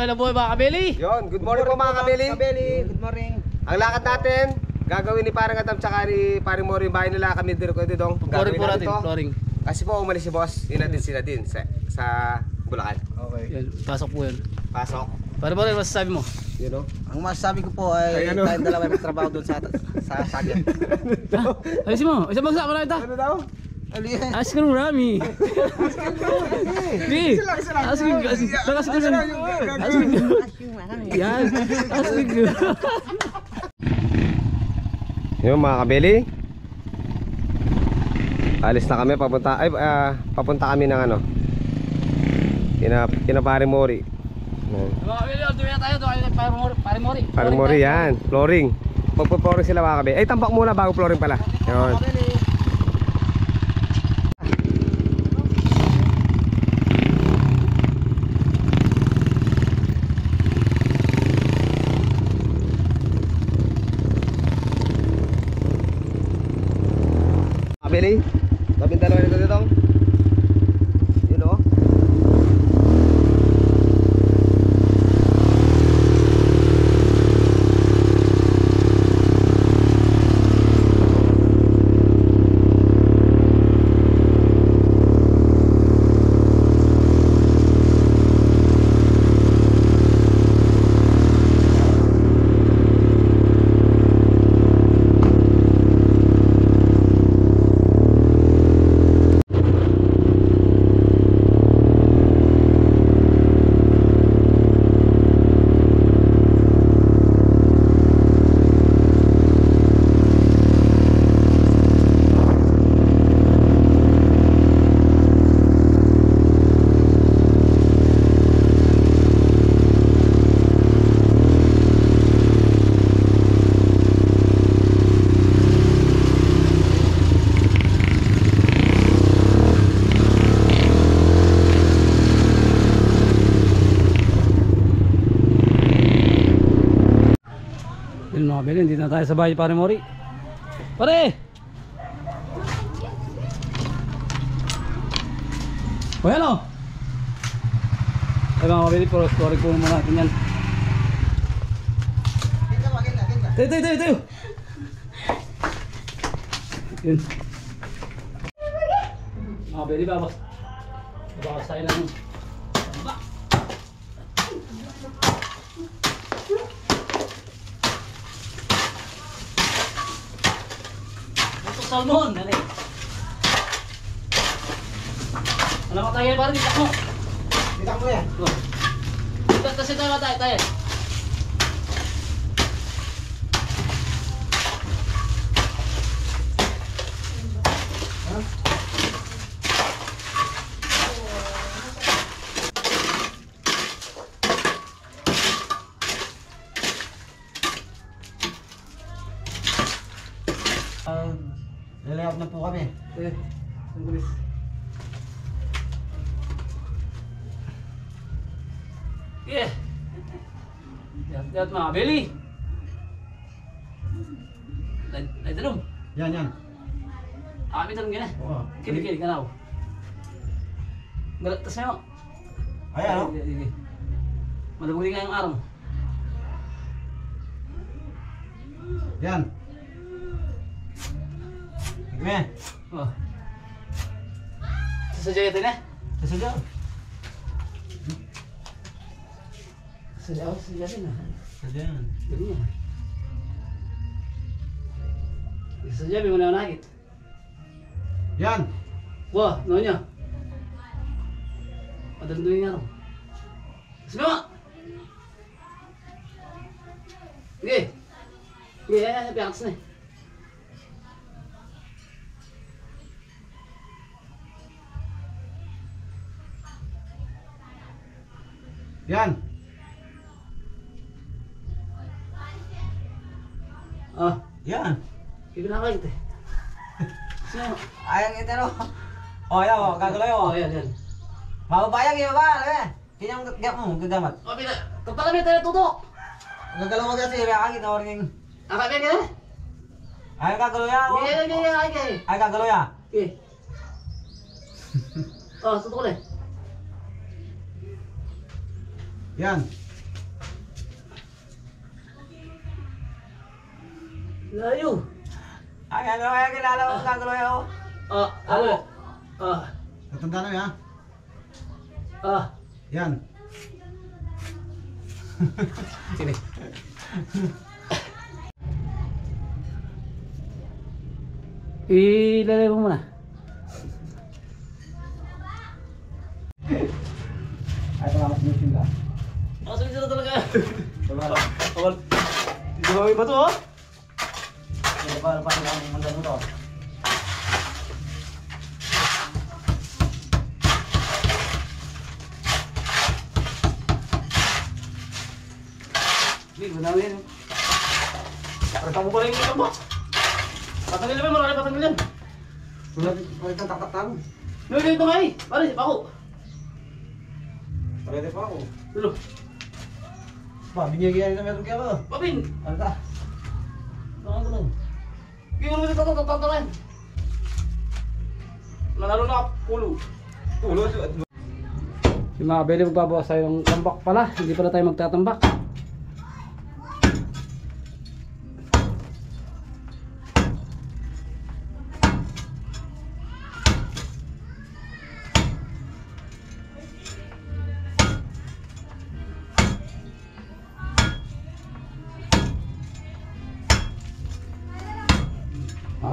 na buhay mga kabeli. Yun, good morning po mga kabeli. Good morning. Ang lakad natin, gagawin ni Parang Adam tsaka ni Paring Mori yung bahay nila kami dito dong. Flooring po natin, to. flooring. Kasi po umalis si boss, yun natin sila din sa Bulacan. Okay. Yan, pasok po yan. Pasok. Para ba rin masasabi mo? You know? Ang masasabi ko po ay Ay, ano? tayong dalawa ay magtrabaho doon sa Sagyan. Ayusin mo, isang bagsak mo na ito. Ano daw? Ask ka nung Rami. Di, ask ka. Yan, ask ka. Yun mga kabeli. Alis na kami papunta kami ng ano. Kina Paring Mori. Mga kabeli, doon na tayo. Doon kayo Paring Mori. Paring Mori yan, flooring. Magpo-flooring sila mga kabeli. Ay, tambak muna bago flooring pala. Yun. Kabeli, labing dalawa nito dito. Yun o. Yun mga kabeli, hindi na tayo sa bahay Paring Mori. Pare! O yan o! Ay mga kabeli, flooring po naman natin yan. Tayo! Yun. Mga kabeli, babas tayo lang. Salmon, dali. Ano ka tayo para dito mo? Dito mo yan. Dito kasi tayo. Layout na po kami. Sanggulis. Yeah. Lihat mga kabeli. Lahat dalom. Yan. Kami dalom gina. Oo. Kili ka na ako. Galat tas mo. Ayan o. Malabuli ka yung araw. Yan. Tigme. Oh. Sasadya ito na. Sasadya. Sasadya rin na. Sasadya. Ganyan. Sasadya, may muna nakit. Yan. Wah, no niya. Padanduin nga raw. Sige mo! Sige! Sige, piakas na eh. Yan. Ah, Yan. pinakakit eh. Sige mo. Ayan ito no. O yan o. Gagalaw o. Oh, yan. Mababayang yung ba? Alam mo. Kanyang gap mo. Gagamat. Oh, pina. Kapag kami tayo tutok. Gagalaw mo kasi. Kaya kita oring. Akap yan ka na? Ay gagalaw yan. Sige. Ay gagalaw yan. Sige. Oh, tutok ulit. Yan. Layo. Ay, ano kaya kilala mo gagawin ako? Ano? Tatanda na yan, ha? Ah. Yan. Sini. Ilalay mo muna. Ay, pangamas mo sila. Asan sila talaga? Awal. Hindi ba may bato, oh? Hindi ba pa sila ang mandano to? Hindi, madami yan. Parang mo pala yung ikan mo. Patanggal naman, marami patanggal yan. Pwede kang takatang. Nung ito nga eh. Pare, ako. Pwede pa ako. Tulo. Pa, binigyan na meron kaya ba? Papin. Ano ka? Tangan ko lang. Hindi mo naman ito tatangan. Nanalo na pulo. Pulo? Yung mga beli magbabawas tayo ng tambak pala. Hindi pala tayo magtatambak.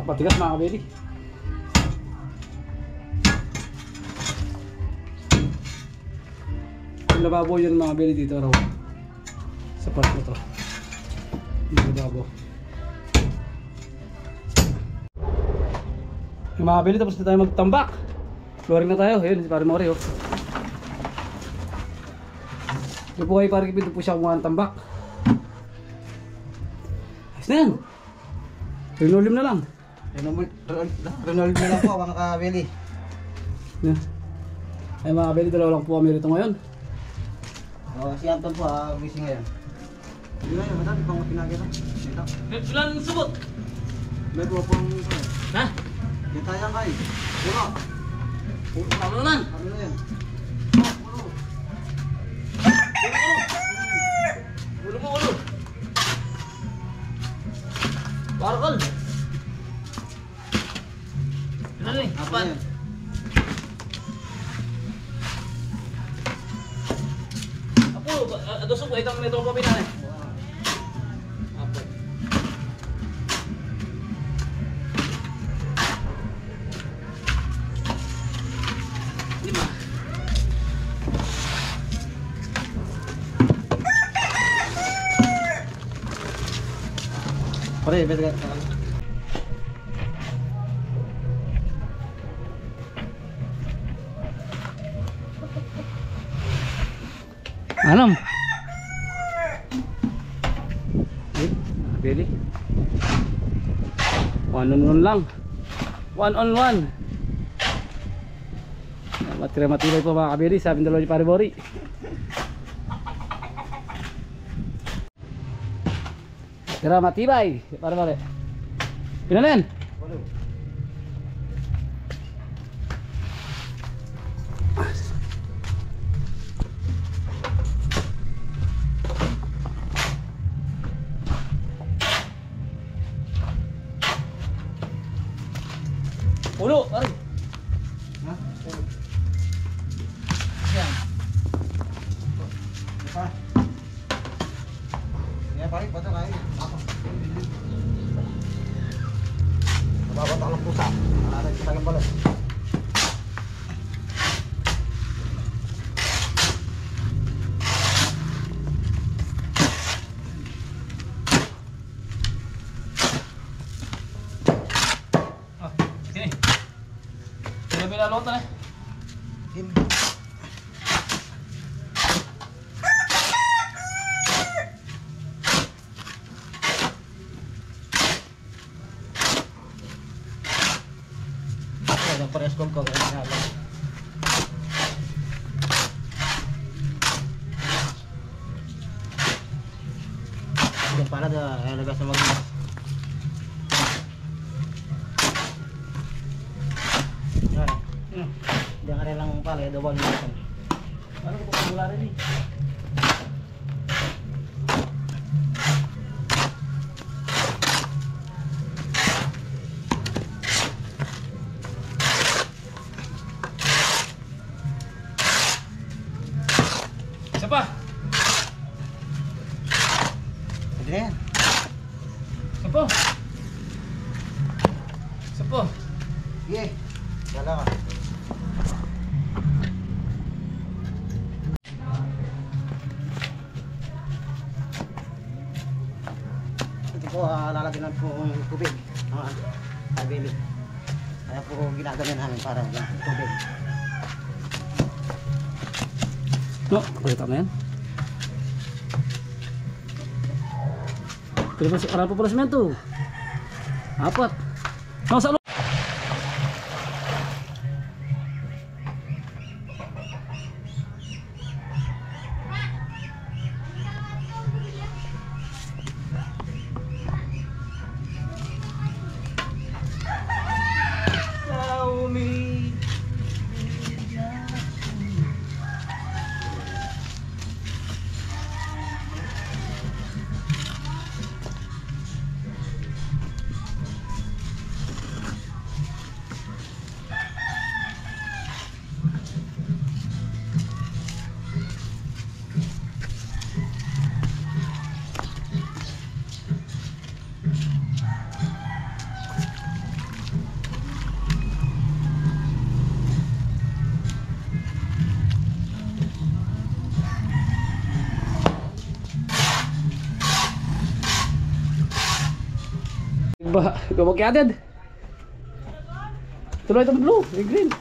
Patigas mga kabeli. Yung lababo yun mga kabeli dito raw. Sa part na to. Yung lababo. Yung mga kabeli tapos na tayo magtambak. Flooring na tayo. Ayun si Pare Mori oh. Doon po kayo Pare Kipid. Doon po siya kumuha ng tambak. Ayos na yan. Rinolim na lang. Ronald na lang po, mga kabili. Yeah. Ay mga kabeli, dalawa lang po kami rito ngayon. Si Anton po, busy ngayon. Hindi nga yun, madami pang pinagyan. Dito. Ilan subot? May po pang... Ha? Kita yan kay. Puro. Tama naman. Ano na yan? Ulo mo, ulo. Parkol. Ano eh? Apa Apan. yan? Apo, adoso po itong nito pa pinanay. Apo. Lima. Pare, bete ka. Anam? Beli. One on one lang. One on one. Matibay po mga kabili. Sabi ng dalawa ni Pare Mori. Tira matibay. Pare Mori. Pinanin. Ulo, pare. Ha? Yan. Pa. Ya, pare, pada kayo. Ako. Nababatak ng pusa. Nakatay kita ng balon. Okay. Sino binalot na eh? Yung pares ko kaya nga lang. Yung pala da lagas sa magna. Yan. Diyan ka lang pala double natin. Ano ko pa mula rin eh? Isa pa. Pwede na yan. Isa pa. Isa pa. Sige. Wala ka. Ito po, lalagyan po ng tubig. Kabili. Kaya po ginagawa namin para yung tubig. No, balita na yan. Karang pa pala semento. Apat. No, sa loob. Ba, gawag yated. Tuloy ito blue, green.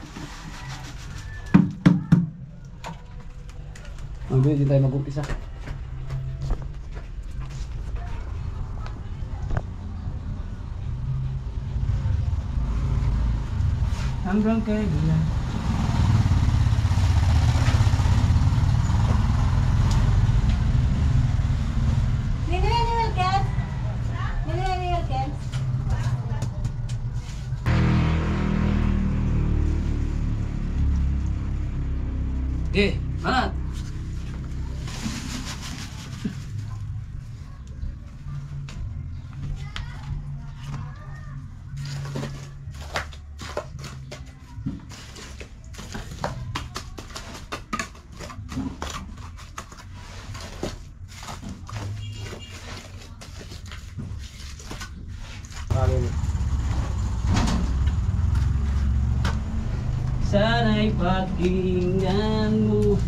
Mabilis din tayo mag-umpisa. Hanggang kailan? Okay, mana? Sana'y pakinggan mo.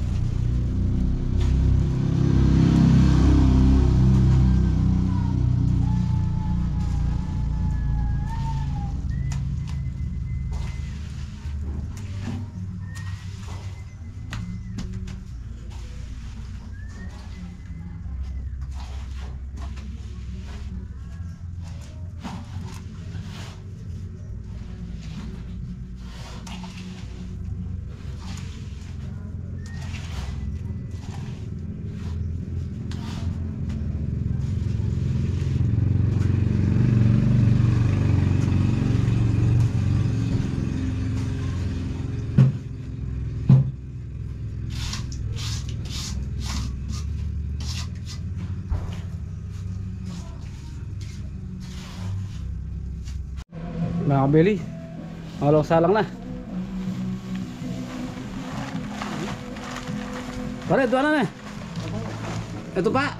Mga kabili, malong salang na. Pare, ito na. Ito pa.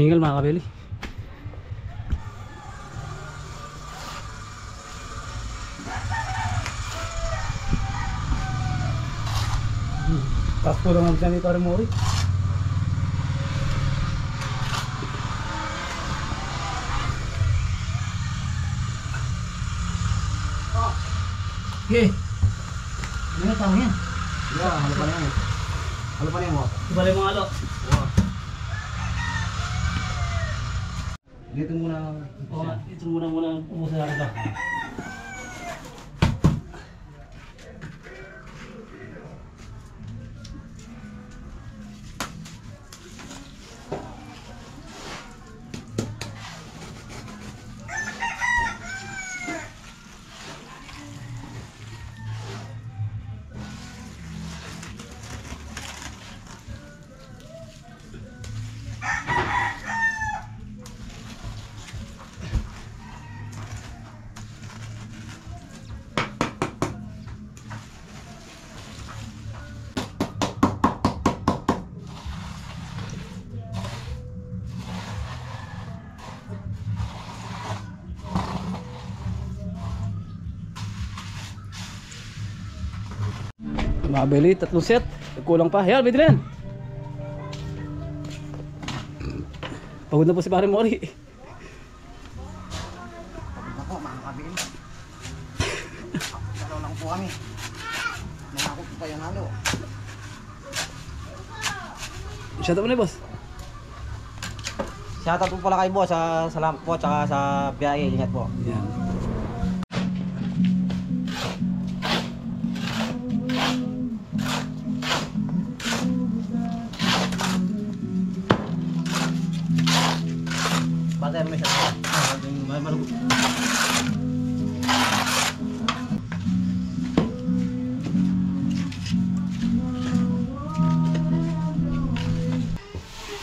Hingal mga kabili. Takpo lang ang dyan ni Pare Mori. Okay. Ano tao yan? Yeah, halo pa na yan. Halo pa na yan mo. Ibalik mga alo. Dito muna. Oo nga, ito muna umusa na ito. Mga beli, 3 set. Kulang pa. Yan, bili na yan. Pagod na po si Pare Mori. Pagod na po mga kabili. Dalaw lang po kami. Nangako po tayo nalo. Shoutout mo na boss. Shoutout po pala kay boss. Salamat po tsaka sa biyahe. Ingat po. Yan. Batay mo siya.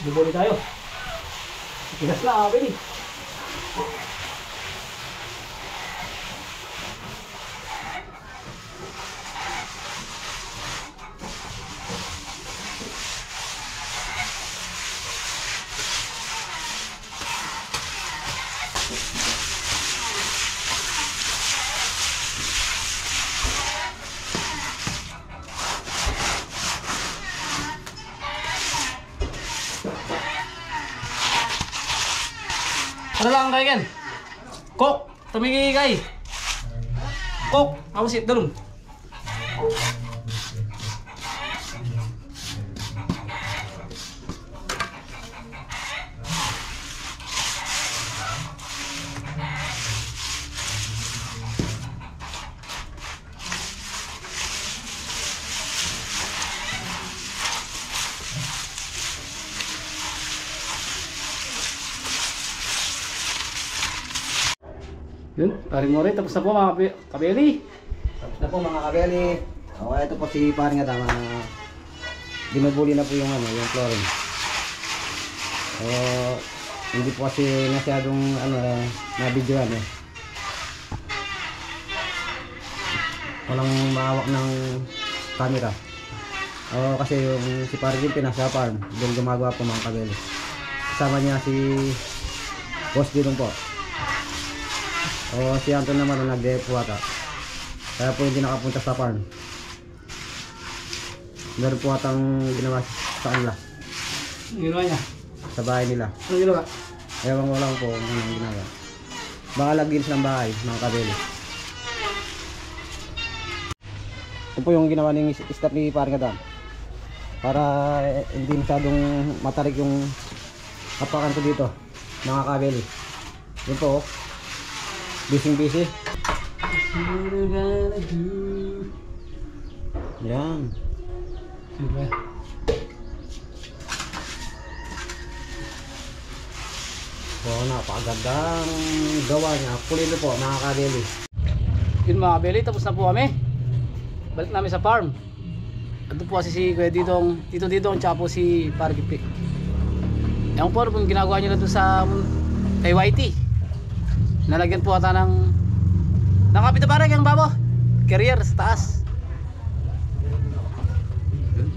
Bubuli tayo. Tigas na, bili. Ano lang kayo kan? Kok, tumingin kay. Kok, ako sit dulum. Yun, Paring Mori, tapos na po mga kabeli. Tapos na po mga kabeli. Okay, ito po si paring nga tama. Binubuli na po yung yung flooring. Hindi po kasi masyadong na-videoan eh. Walang mahawak ng camera. Kasi yung si paring Gimpi nasa farm, doon gumagawa po mga kabeli. Kasama niya si Boss Didong po. Si Anton naman ang nag-depo ata. Kaya po hindi nakapunta sa farm. Meron po atang ginawa sa kanila. Ang ginawa niya? Sa bahay nila. Anong ginawa? Ewan ko lang po kung anong ginawa. Baka lagins ng bahay, mga kabeli. Ito po yung ginawa ng staff ni Paring Adam. Para hindi masyadong matarik yung kapakan ko dito, mga kabeli. Yun po. Busy. Yan. Siyempre. Napakagandang gawa niya. Pulido po mga kabeli. Yun mga kabeli, tapos na po kami. Balik namin sa farm. Ito po kasi si Kuya Didong, Tito Didong, tsaka po si Paring Gimpi. Ewan po kung ginagawa nyo na doon sa kay Whitey. Nalagyan po ata ng kapit na parang yung babo carrier sa taas.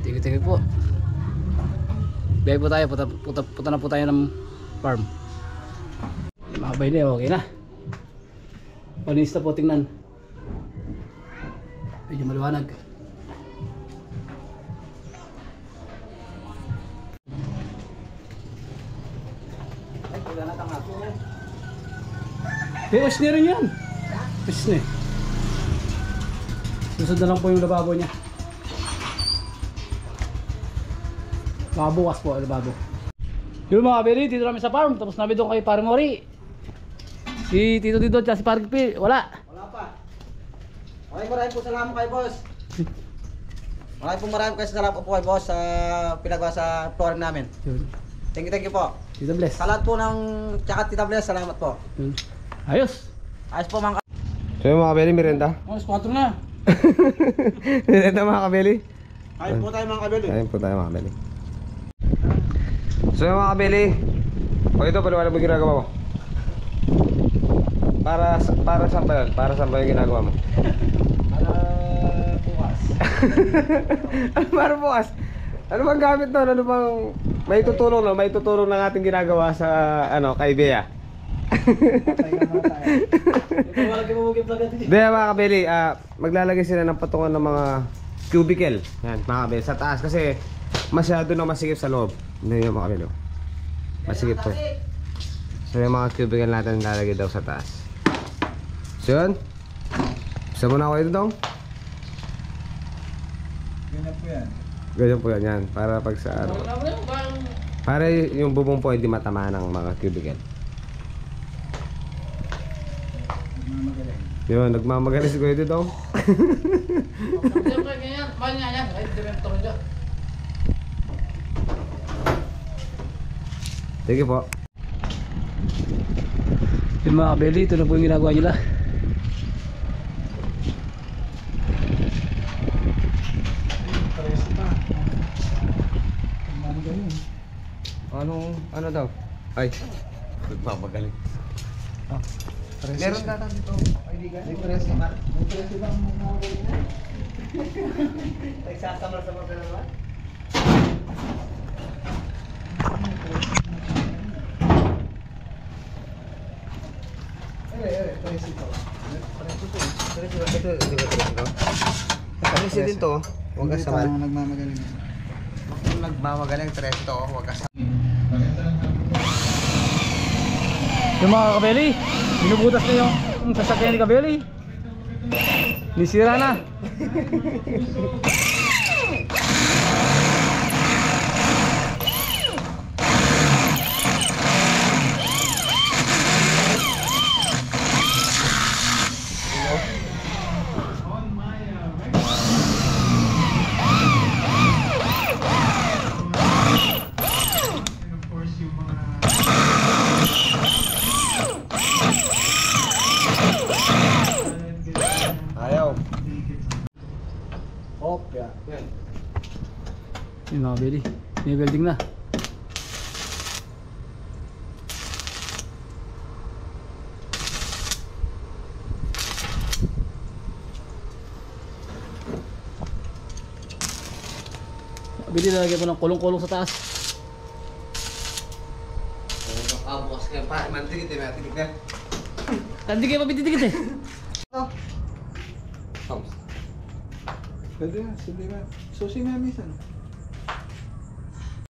Tingin po. Biyay po tayo, punta na po tayo ng farm. Mga bayle, okay na. Panis na po, tingnan. Medyo maliwanag. Ay, wala na tanga po yan. Ayos na rin yan. Ayos na eh. Susunod na lang po yung lababo niya. Bukas po ang lababo. Yung mga kabeli, dito namin sa farm. Tapos namin doon kay Paring Mori. Si Tito Didong at si Paring Gimpi, wala. Wala pa. Maraming po salamat kay boss. Maraming po salamat po kay boss sa pinagawa sa flooring namin. Yun. Thank you po. Tito Bless. Sa lahat po ng tsaka Tita Bless, salamat po. Yun. Ayos. Ayos po mga So yung mga kabeli, merenda. Alas 4 na. Merenda mga kabeli. Ayos po tayo mga kabeli. Ayun po tayo mga kabeli. So yung mga kabeli, ito paliwanag mo ginagawa mo. Para saan ba yun? Para saan ba yung ginagawa mo? Para bukas. Para bukas? Ano bang gamit nun? Ano bang may tutulong no? May tutulong ng ating ginagawa sa kay Bea. Ito wala kayo mabugay vlog natin. Hindi mga kabeli, maglalagay sila ng patungan ng mga cubicle. Yan, mga kabel. Sa taas kasi masyado na masikip sa loob. Hindi yung mga kabel. Oh. Masikip to. So yung mga cubicle natin lalagay daw sa taas. So yun. Gusto mo na ako ito dong? Ganyan po yan. Ganyan po yan. Para pag sa ano. Para yung bubong po hindi matama ng mga cubicle. Mamagaling. Yun, nagmamagaling si Kuya dito dong. Siyempre, ganyan. Mahal nga yan. Ay, demento ko dyan. Sige po. Yung mga kabeli, ito na po yung ginagawa nila. Mamagaling. Ano daw? Ay, nagmamagaling. Meron data dito. May preso. May preso lang ang mamagaling na. Nagsasamar sa mga naman? Preso ito. Preso din to. Huwag ka samar. Parang nagmamagaling na. Kung nagmamagaling preso to, huwag ka samar. Yung mga kabeli, binubutas na yung sasakyan ni kabeli. Nisira na. Ayaw. Hop, yan. Yung mga kabeli, may welding na. Kabeli, lalagyan mo ng kulong-kulong sa taas. Bukas ka pa. Mantigit eh. Mantigit na. Hindi kayo mabititigit eh. Thoms. Pwede na, sige na. Susi na minsan.